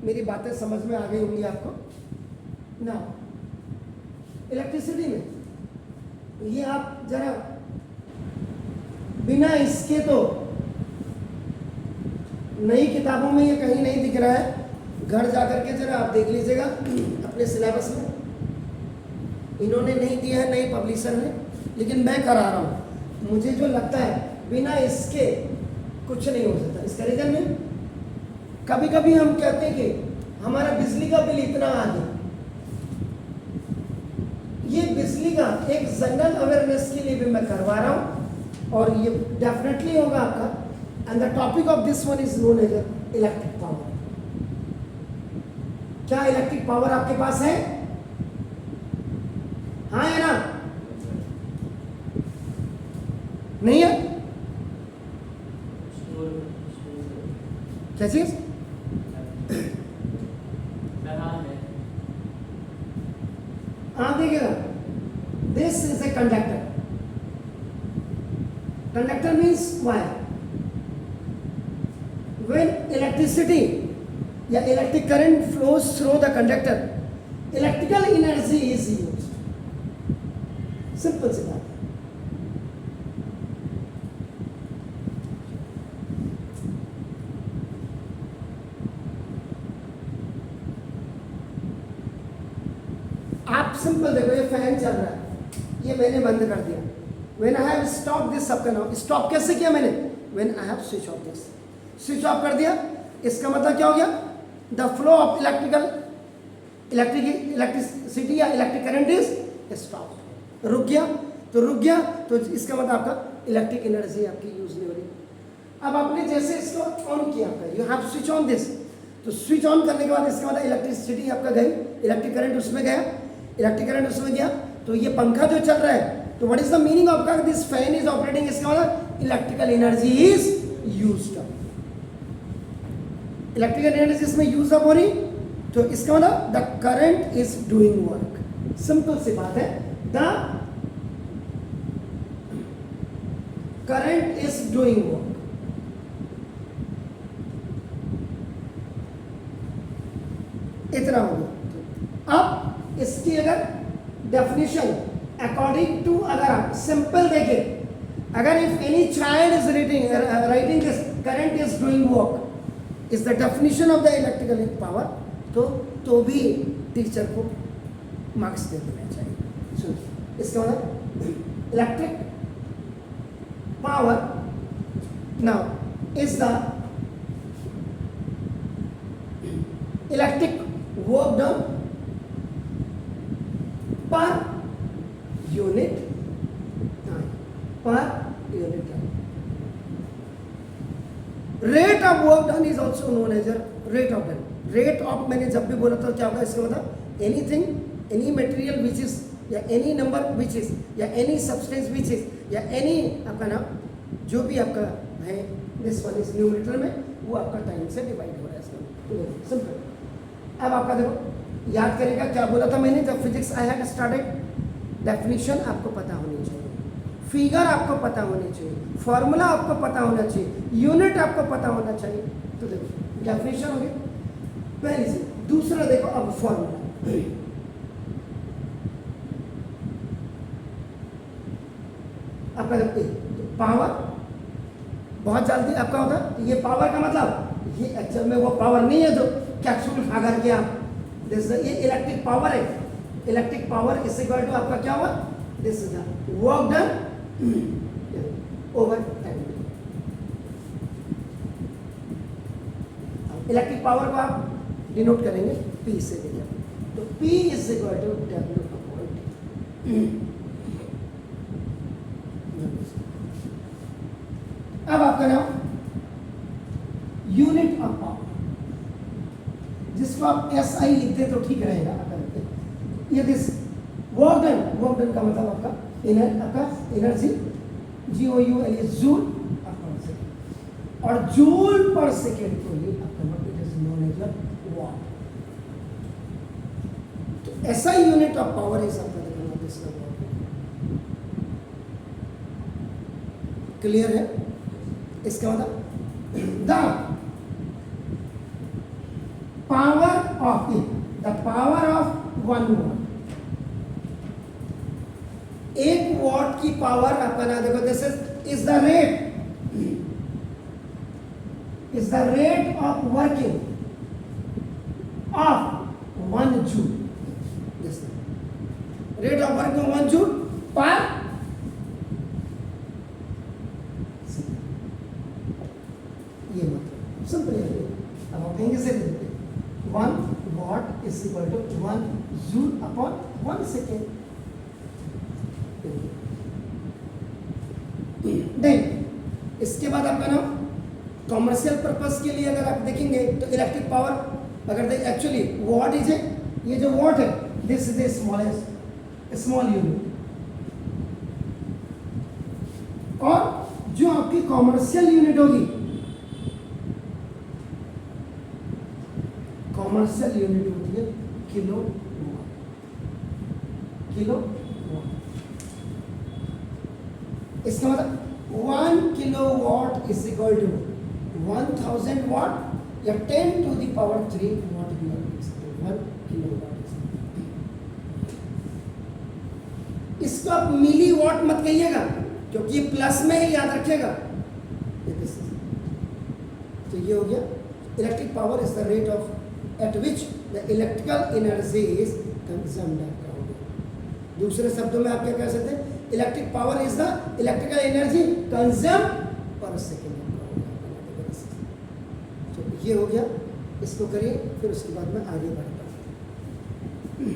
मेरी बातें समझ में आ गई होंगी आपको ना। इलेक्ट्रिसिटी में ये आप जरा बिना इसके तो नई किताबों में ये कहीं नहीं दिख रहा है, घर जाकर के जरा आप देख लीजिएगा अपने सिलेबस में, इन्होंने नहीं दिया है, नई पब्लिशर ने, लेकिन मैं करा रहा हूँ। मुझे जो लगता है बिना इसके कुछ नहीं हो सकता। इसका रीजन में कभी कभी हम कहते हैं कि हमारा बिजली का बिल इतना आ गया, ये बिजली का एक जनरल अवेयरनेस के लिए भी मैं करवा रहा हूँ और ये डेफिनेटली होगा आपका। And the topic of this one is known as electric power. क्या इलेक्ट्रिक पावर आपके पास है? हाँ है ना? नहीं है? क्या चीज? हाँ देखिएगा, this is a conductor. Conductor means wire. When electricity या electric current flows through the conductor, electrical energy is used. Simple सी बात है। आप सिंपल देखो, ये फैन चल रहा है, ये मैंने बंद कर दिया। When I have stopped this, सबका नाम स्टॉप कैसे किया मैंने? When I have switch off this, switch off कर दिया, इसका मतलब क्या हो गया? द फ्लो ऑफ इलेक्ट्रिसिटी या इलेक्ट्रिक करंट इज स्टॉप। रुक गया, तो इसका मतलब आपका इलेक्ट्रिक एनर्जी आपकी यूज नहीं हो रही। अब आपने जैसे इसको ऑन किया, you have switch on this, तो स्विच ऑन करने के बाद इसका मतलब इलेक्ट्रिसिटी आपका गई, इलेक्ट्रिक करंट उसमें गया, इलेक्ट्रिक करंट उसमें गया, तो ये पंखा जो चल रहा है, तो what is the meaning of का दिस फैन इज ऑपरेटिंग, इसका मतलब electrical energy is used up. Electrical energy इसमें यूज अप हो रही, तो इसका मतलब the current is doing work. Simple सी बात है, the current is doing work. इतना हो गया। अब इसकी अगर डेफिनेशन अकॉर्डिंग टू, अगर आप सिंपल देखें, अगर if any child is writing this current is doing work is the definition of the electrical power, तो भी टीचर को मार्क्स दे देना चाहिए। सुनिए, इसका मतलब electric power now is the electric work done per unit time, rate of work done is also known as rate of done. Rate of मैंने जब भी बोला था क्या होगा, इसका मतलब anything, any material which is, या एनी नंबर विच इज, या एनी सब्सटेंस विच इज, या एनी आपका नाम जो भी आपका है, दिस वन इज न्यूमरेटर में, वो आपका टाइम से डिवाइड हो रहा है इसमें। सिंपल। अब आपका देखो, याद करेगा क्या बोला था मैंने जब physics I had started, definition आपको पता होनी चाहिए, फिगर आपको पता होनी चाहिए, फॉर्मूला आपको पता होना चाहिए, यूनिट आपको पता होना चाहिए। तो देखो डेफिनेशन हो गया पहली से। दूसरा देखो अब फॉर्मूला, आपका देखो पावर बहुत जल्दी आपका होता है, ये पावर का मतलब ये एक्चुअल में वो पावर नहीं है जो कैप्सूल खा करके आप, ये इलेक्ट्रिक पावर है। Electric power is equal to आपका क्या हुआ, this is the work done over time. Electric power को आप डिनोट करेंगे P से देखिए, तो P is equal to W upon T। अब आपका नाम यूनिट ऑफ पावर, जिसको आप SI लिखते तो ठीक रहेगा। ये दिस वर्क डन का मतलब आपका energy GOUL joule upon second, और जूल पर सेकेंड को ही आपका it is known as watt. तो SI unit of power is आपका देखना दिस क्लियर है? इसका मतलब the power of it, the power of 1 watt. 1 watt की पावर आपका ना देखो, this is the rate, is the rate of working of 1 joule. This rate of working of 1 joule per second. ये मतलब simple है। अब हम कहेंगे से 1 watt is equal to 1 joule upon 1 second. Then इसके बाद आपका नाम कॉमर्शियल पर्पस के लिए अगर आप देखेंगे तो इलेक्ट्रिक पावर अगर एक्चुअली वॉट इज ये जो वॉट है, this is a small unit, और जो आपकी कॉमर्शियल यूनिट होगी, कॉमर्शियल यूनिट होती है किलो वॉट। इसका मतलब 1 kilowatt is equal to 1000 watt या 10 to the power 3 watt भी आप लिख सकते हो। 1 किलोवाट। इसको आप मिली वॉट मत कहिएगा क्योंकि ये प्लस में ही याद रखेगा। तो ये हो गया electric power is the rate of eight which the electrical energy is consumed. दूसरे शब्दों में आप क्या कह सकते हैं, electric power is the electrical energy consumed पर सेकेंड। ये हो गया, इसको करिए, फिर उसके बाद में आगे बढ़ता हूँ।